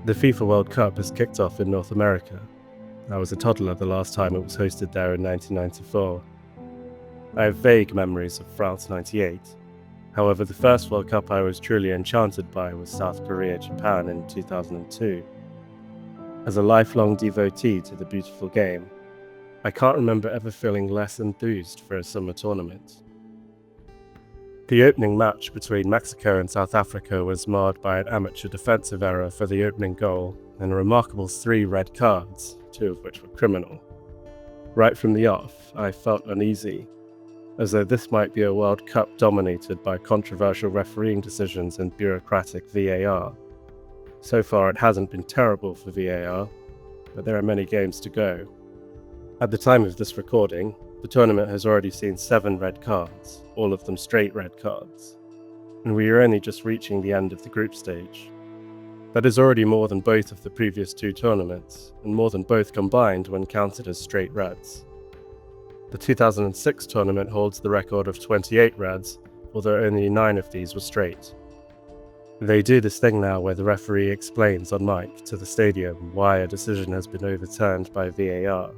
The FIFA World Cup has kicked off in North America. I was a toddler the last time it was hosted there in 1994. I have vague memories of France '98. However, the first World Cup I was truly enchanted by was South Korea-Japan in 2002. As a lifelong devotee to the beautiful game, I can't remember ever feeling less enthused for a summer tournament. The opening match between Mexico and South Africa was marred by an amateur defensive error for the opening goal and a remarkable 3 red cards, 2 of which were criminal. Right from the off, I felt uneasy, as though this might be a World Cup dominated by controversial refereeing decisions and bureaucratic VAR. So far it hasn't been terrible for VAR, but there are many games to go. At the time of this recording, the tournament has already seen 7 red cards, all of them straight red cards, and we are only just reaching the end of the group stage. That is already more than both of the previous 2 tournaments, and more than both combined when counted as straight reds. The 2006 tournament holds the record of 28 reds, although only 9 of these were straight. They do this thing now where the referee explains on mic to the stadium why a decision has been overturned by VAR.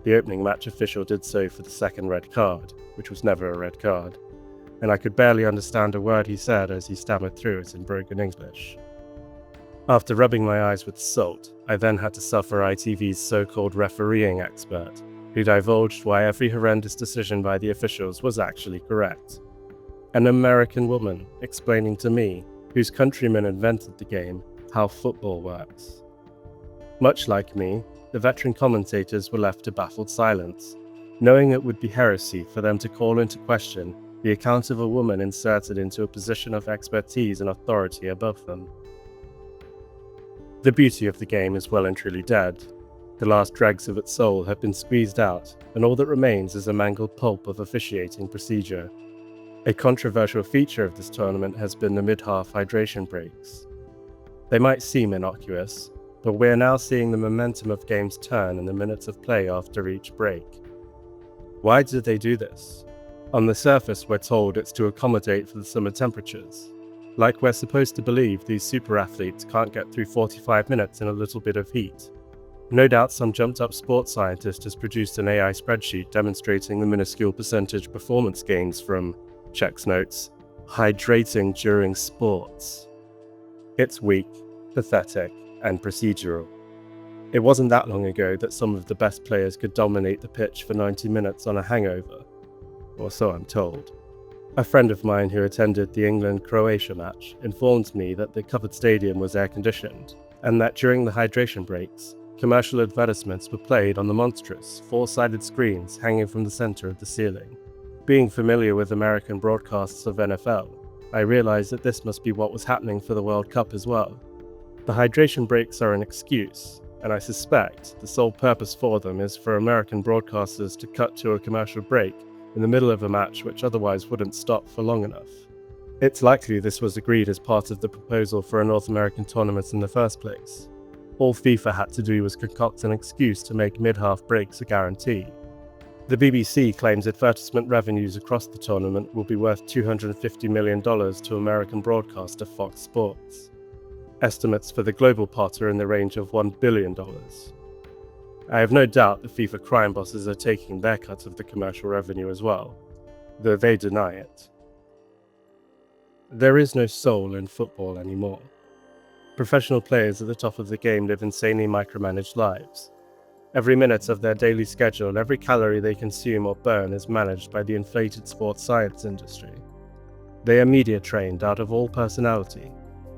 The opening match official did so for the second red card, which was never a red card, and I could barely understand a word he said as he stammered through it in broken English. After rubbing my eyes with salt, I then had to suffer ITV's so-called refereeing expert, who divulged why every horrendous decision by the officials was actually correct. An American woman explaining to me, whose countrymen invented the game, how football works. Much like me, the veteran commentators were left to baffled silence, knowing it would be heresy for them to call into question the account of a woman inserted into a position of expertise and authority above them. The beauty of the game is well and truly dead. The last dregs of its soul have been squeezed out, and all that remains is a mangled pulp of officiating procedure. A controversial feature of this tournament has been the mid-half hydration breaks. They might seem innocuous, but we're now seeing the momentum of games turn in the minutes of play after each break. Why do they do this? On the surface, we're told it's to accommodate for the summer temperatures. Like we're supposed to believe these super athletes can't get through 45 minutes in a little bit of heat. No doubt some jumped-up sports scientist has produced an AI spreadsheet demonstrating the minuscule percentage performance gains from, checks notes, hydrating during sports. It's weak, pathetic, and procedural. It wasn't that long ago that some of the best players could dominate the pitch for 90 minutes on a hangover, or so I'm told. A friend of mine who attended the England-Croatia match informed me that the covered stadium was air-conditioned, and that during the hydration breaks, commercial advertisements were played on the monstrous, 4-sided screens hanging from the center of the ceiling. Being familiar with American broadcasts of NFL, I realized that this must be what was happening for the World Cup as well. The hydration breaks are an excuse, and I suspect the sole purpose for them is for American broadcasters to cut to a commercial break in the middle of a match which otherwise wouldn't stop for long enough. It's likely this was agreed as part of the proposal for a North American tournament in the first place. All FIFA had to do was concoct an excuse to make mid-half breaks a guarantee. The BBC claims advertisement revenues across the tournament will be worth $250 million to American broadcaster Fox Sports. Estimates for the global pot are in the range of $1 billion. I have no doubt the FIFA crime bosses are taking their cut of the commercial revenue as well, though they deny it. There is no soul in football anymore. Professional players at the top of the game live insanely micromanaged lives. Every minute of their daily schedule, every calorie they consume or burn is managed by the inflated sports science industry. They are media trained out of all personality,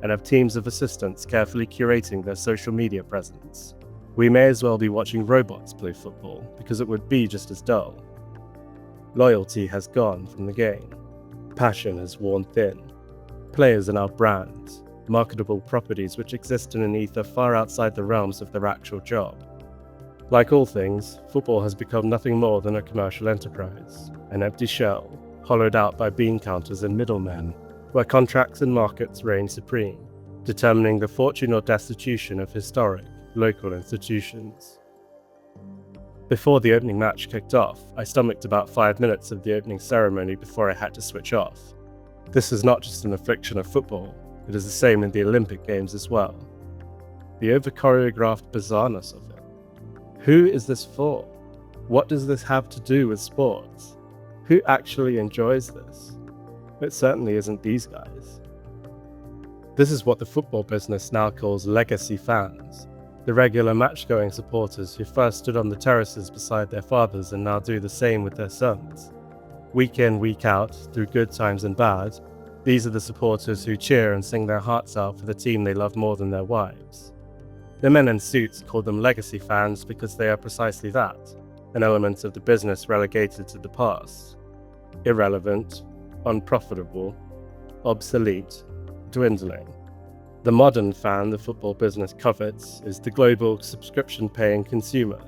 and have teams of assistants carefully curating their social media presence. We may as well be watching robots play football, because it would be just as dull. Loyalty has gone from the game. Passion has worn thin. Players are now brands, marketable properties which exist in an ether far outside the realms of their actual job. Like all things, football has become nothing more than a commercial enterprise, an empty shell, hollowed out by bean counters and middlemen, where contracts and markets reign supreme, determining the fortune or destitution of historic, local institutions. Before the opening match kicked off, I stomached about 5 minutes of the opening ceremony before I had to switch off. This is not just an affliction of football, it is the same in the Olympic Games as well. the over-choreographed bizarreness of it. Who is this for? What does this have to do with sports? Who actually enjoys this? It certainly isn't these guys. This is what the football business now calls legacy fans, the regular match-going supporters who first stood on the terraces beside their fathers and now do the same with their sons. Week in, week out, through good times and bad, these are the supporters who cheer and sing their hearts out for the team they love more than their wives. The men in suits call them legacy fans because they are precisely that, an element of the business relegated to the past. Irrelevant, unprofitable, obsolete, dwindling. The modern fan the football business covets is the global subscription-paying consumer.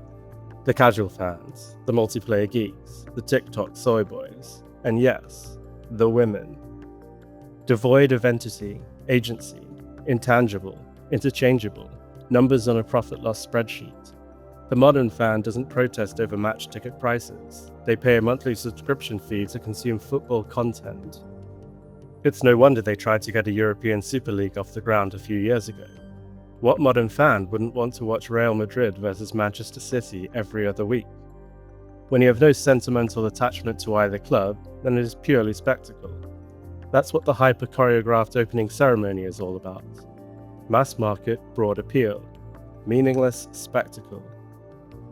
The casual fans, the multiplayer geeks, the TikTok soy boys, and yes, the women. Devoid of entity, agency, intangible, interchangeable, numbers on a profit-loss spreadsheet. The modern fan doesn't protest over match ticket prices. They pay a monthly subscription fee to consume football content. It's no wonder they tried to get a European Super League off the ground a few years ago. What modern fan wouldn't want to watch Real Madrid versus Manchester City every other week? When you have no sentimental attachment to either club, then it is purely spectacle. That's what the hyper-choreographed opening ceremony is all about. Mass market, broad appeal. Meaningless spectacle.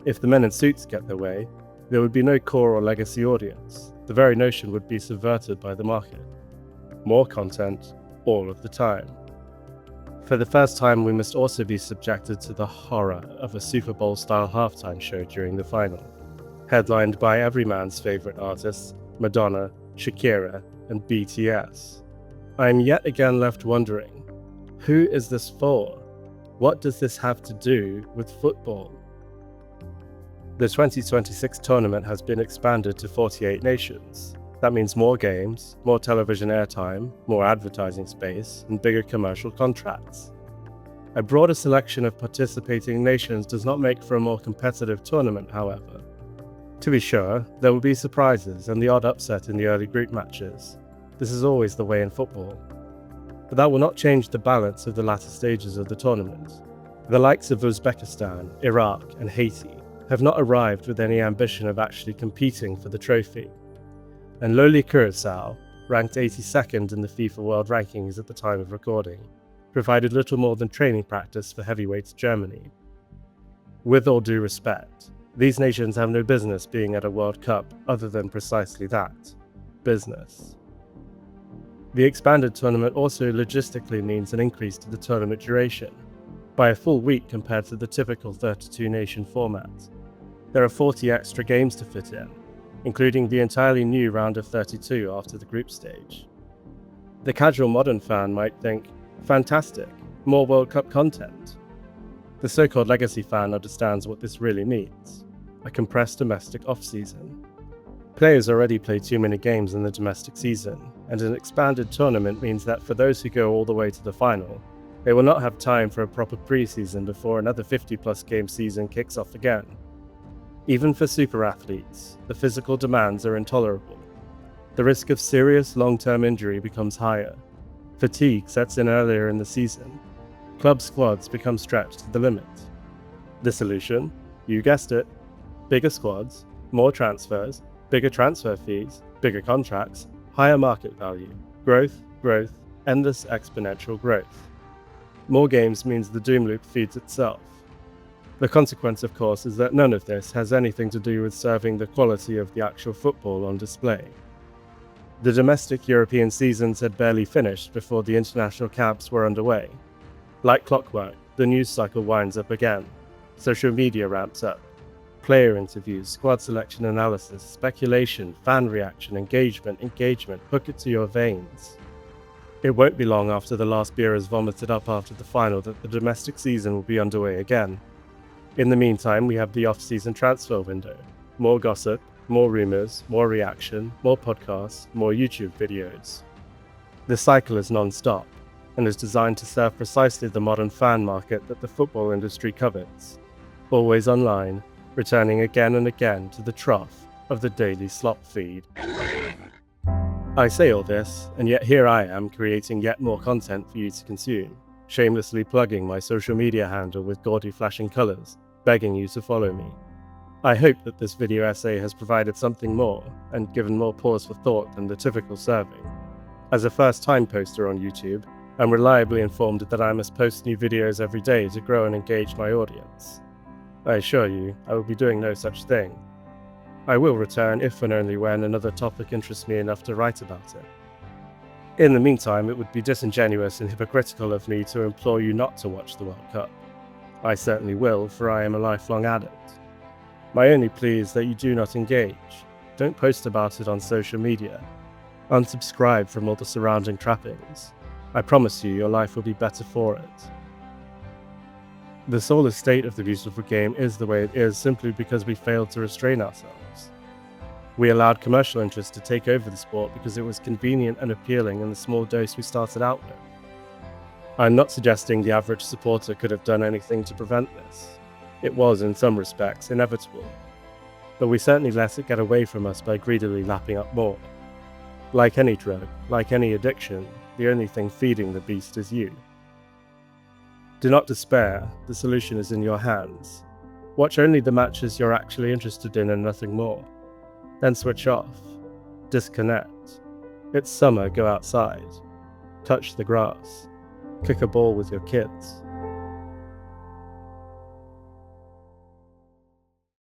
If the men in suits get their way, there would be no core or legacy audience. The very notion would be subverted by the market. More content, all of the time. For the first time, we must also be subjected to the horror of a Super Bowl-style halftime show during the final, headlined by every man's favorite artists, Madonna, Shakira, and BTS. I am yet again left wondering, who is this for? What does this have to do with football? The 2026 tournament has been expanded to 48 nations. That means more games, more television airtime, more advertising space, and bigger commercial contracts. A broader selection of participating nations does not make for a more competitive tournament, however. To be sure, there will be surprises and the odd upset in the early group matches. This is always the way in football. But that will not change the balance of the latter stages of the tournament. The likes of Uzbekistan, Iraq, and Haiti have not arrived with any ambition of actually competing for the trophy. And lowly Curacao, ranked 82nd in the FIFA World Rankings at the time of recording, provided little more than training practice for heavyweights Germany. With all due respect, these nations have no business being at a World Cup other than precisely that, business. The expanded tournament also logistically means an increase to the tournament duration, by a full week compared to the typical 32-nation format. There are 40 extra games to fit in, including the entirely new round of 32 after the group stage. The casual modern fan might think, fantastic, more World Cup content. The so-called legacy fan understands what this really means, a compressed domestic off-season. Players already play too many games in the domestic season, and an expanded tournament means that for those who go all the way to the final, they will not have time for a proper pre-season before another 50-plus game season kicks off again. Even for super athletes, the physical demands are intolerable. The risk of serious long-term injury becomes higher. Fatigue sets in earlier in the season. Club squads become stretched to the limit. The solution? You guessed it. Bigger squads, more transfers, bigger transfer fees, bigger contracts, higher market value, growth, endless exponential growth. More games means the doom loop feeds itself. The consequence, of course, is that none of this has anything to do with serving the quality of the actual football on display. The domestic European seasons had barely finished before the international camps were underway. Like clockwork, the news cycle winds up again. Social media ramps up. Player interviews, squad selection analysis, speculation, fan reaction, engagement, hook it to your veins. It won't be long after the last beer is vomited up after the final that the domestic season will be underway again. In the meantime, we have the off-season transfer window. More gossip, more rumors, more reaction, more podcasts, more YouTube videos. The cycle is non-stop, and is designed to serve precisely the modern fan market that the football industry covets. Always online, returning again and again to the trough of the daily slop feed. I say all this, and yet here I am creating yet more content for you to consume. shamelessly plugging my social media handle with gaudy flashing colours, begging you to follow me. I hope that this video essay has provided something more and given more pause for thought than the typical serving. As a first-time poster on YouTube, I'm reliably informed that I must post new videos every day to grow and engage my audience. I assure you, I will be doing no such thing. I will return if and only when another topic interests me enough to write about it. In the meantime, it would be disingenuous and hypocritical of me to implore you not to watch the World Cup. I certainly will, for I am a lifelong addict. My only plea is that you do not engage. Don't post about it on social media. Unsubscribe from all the surrounding trappings. I promise you, your life will be better for it. The soulless state of the beautiful game is the way it is simply because we failed to restrain ourselves. We allowed commercial interests to take over the sport because it was convenient and appealing in the small dose we started out with. I'm not suggesting the average supporter could have done anything to prevent this. It was, in some respects, inevitable. But we certainly let it get away from us by greedily lapping up more. Like any drug, like any addiction, the only thing feeding the beast is you. Do not despair, the solution is in your hands. Watch only the matches you're actually interested in and nothing more. Then switch off. Disconnect. It's summer, go outside. Touch the grass. Kick a ball with your kids.